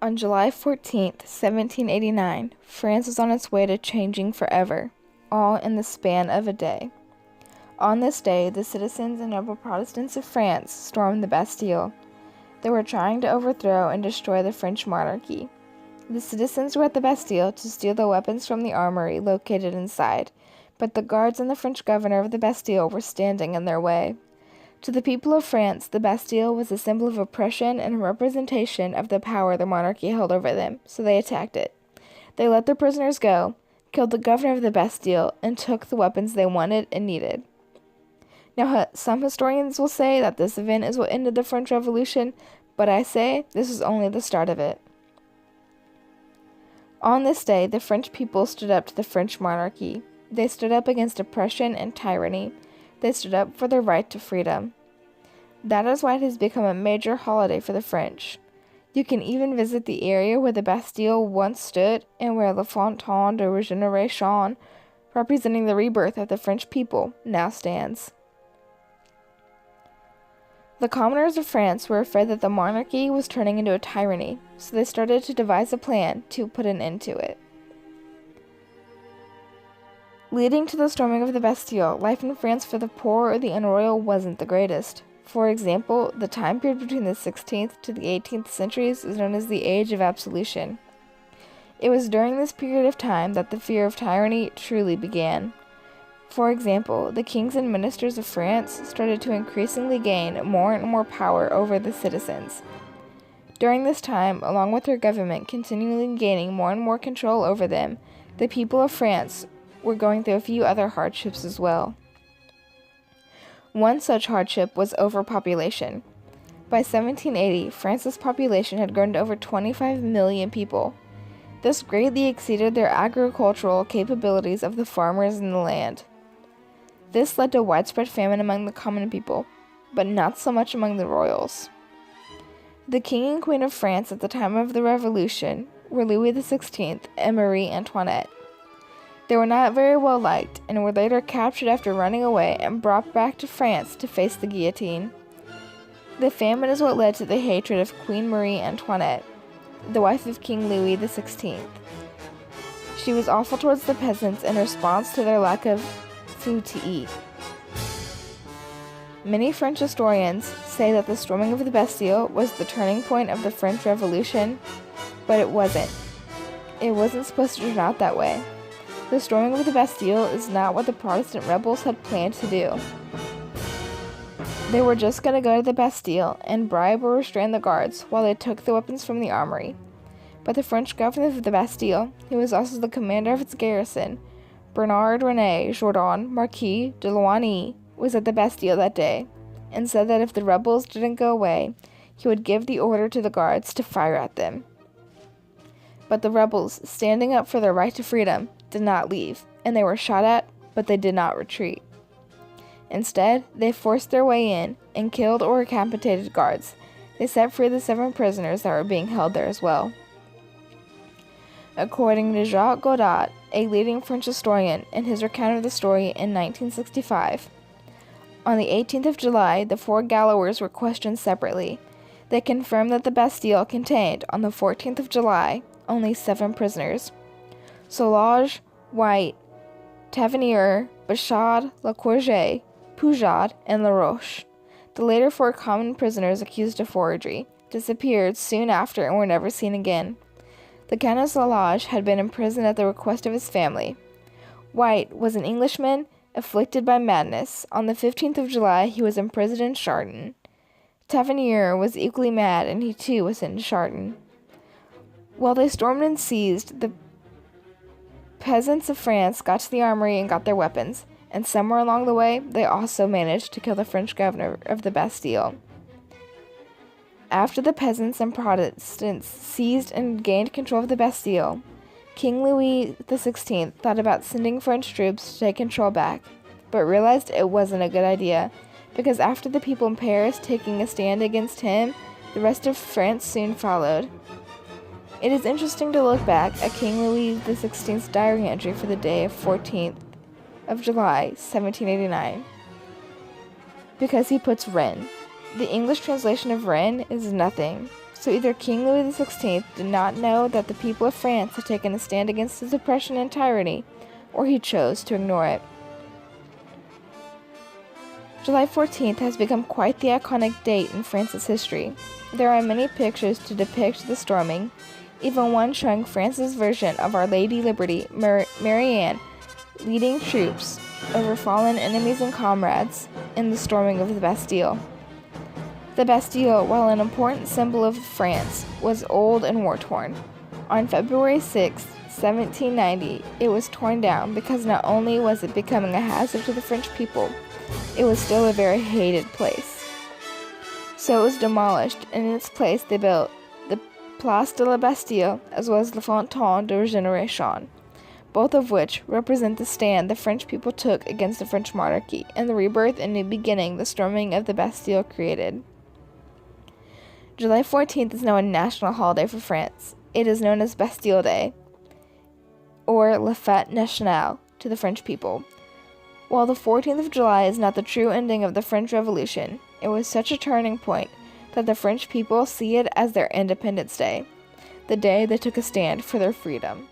On July 14th, 1789, France was on its way to changing forever, all in the span of a day. On this day, the citizens and noble Protestants of France stormed the Bastille. They were trying to overthrow and destroy the French monarchy. The citizens were at the Bastille to steal the weapons from the armory located inside, but the guards and the French governor of the Bastille were standing in their way. To the people of France, the Bastille was a symbol of oppression and a representation of the power the monarchy held over them, so they attacked it. They let their prisoners go, killed the governor of the Bastille, and took the weapons they wanted and needed. Now, some historians will say that this event is what ended the French Revolution, but I say this was only the start of it. On this day, the French people stood up to the French monarchy. They stood up against oppression and tyranny. They stood up for their right to freedom. That is why it has become a major holiday for the French. You can even visit the area where the Bastille once stood and where La Fontaine de Regeneration, representing the rebirth of the French people, now stands. The commoners of France were afraid that the monarchy was turning into a tyranny, so they started to devise a plan to put an end to it. Leading to the storming of the Bastille, life in France for the poor or the unroyal wasn't the greatest. For example, the time period between the 16th to the 18th centuries is known as the Age of Absolution. It was during this period of time that the fear of tyranny truly began. For example, the kings and ministers of France started to increasingly gain more and more power over the citizens. During this time, along with their government continually gaining more and more control over them, the people of France were going through a few other hardships as well. One such hardship was overpopulation. By 1780, France's population had grown to over 25 million people. This greatly exceeded their agricultural capabilities of the farmers in the land. This led to widespread famine among the common people, but not so much among the royals. The king and queen of France at the time of the Revolution were Louis XVI and Marie Antoinette. They were not very well liked and were later captured after running away and brought back to France to face the guillotine. The famine is what led to the hatred of Queen Marie Antoinette, the wife of King Louis XVI. She was awful towards the peasants in response to their lack of food to eat. Many French historians say that the storming of the Bastille was the turning point of the French Revolution, but it wasn't. It wasn't supposed to turn out that way. The storming of the Bastille is not what the Protestant rebels had planned to do. They were just going to go to the Bastille and bribe or restrain the guards while they took the weapons from the armory. But the French governor of the Bastille, who was also the commander of its garrison, Bernard René Jourdan, Marquis de Loigny, was at the Bastille that day, and said that if the rebels didn't go away, he would give the order to the guards to fire at them. But the rebels, standing up for their right to freedom, did not leave, and they were shot at, but they did not retreat. Instead, they forced their way in and killed or decapitated guards. They set free the 7 prisoners that were being held there as well. According to Jacques Godot, a leading French historian, in his recount of the story in 1965, on the 18th of July, the 4 gallowers were questioned separately. They confirmed that the Bastille contained, on the 14th of July, only 7 prisoners: Solange, White, Tavernier, Bachard, Lacourget, Poujade, and Laroche. The later 4 common prisoners accused of forgery disappeared soon after and were never seen again. The Count of Solange had been imprisoned at the request of his family. White was an Englishman afflicted by madness. On the 15th of July, he was imprisoned in Chardon. Tavernier was equally mad, and he too was in Chardon. While they stormed and seized, the peasants of France got to the armory and got their weapons, and somewhere along the way, they also managed to kill the French governor of the Bastille. After the peasants and Protestants seized and gained control of the Bastille, King Louis XVI thought about sending French troops to take control back, but realized it wasn't a good idea, because after the people in Paris taking a stand against him, the rest of France soon followed. It is interesting to look back at King Louis XVI's diary entry for the day of 14th of July, 1789, because he puts Rennes. The English translation of Rennes is nothing, So either King Louis XVI did not know that the people of France had taken a stand against his oppression and tyranny, or he chose to ignore it. July 14th has become quite the iconic date in France's history. There are many pictures to depict the storming, even one showing France's version of Our Lady Liberty, Marianne, leading troops over fallen enemies and comrades in the storming of the Bastille. The Bastille, while an important symbol of France, was old and war-torn. On February 6, 1790, it was torn down because not only was it becoming a hazard to the French people, it was still a very hated place. So it was demolished, and in its place they built the Place de la Bastille as well as the Fontaine de Regeneration, both of which represent the stand the French people took against the French monarchy and the rebirth and new beginning the storming of the Bastille created. July 14th is now a national holiday for France. It is known as Bastille Day, or La Fête Nationale, to the French people. While the 14th of July is not the true ending of the French Revolution, it was such a turning point that the French people see it as their Independence Day, the day they took a stand for their freedom.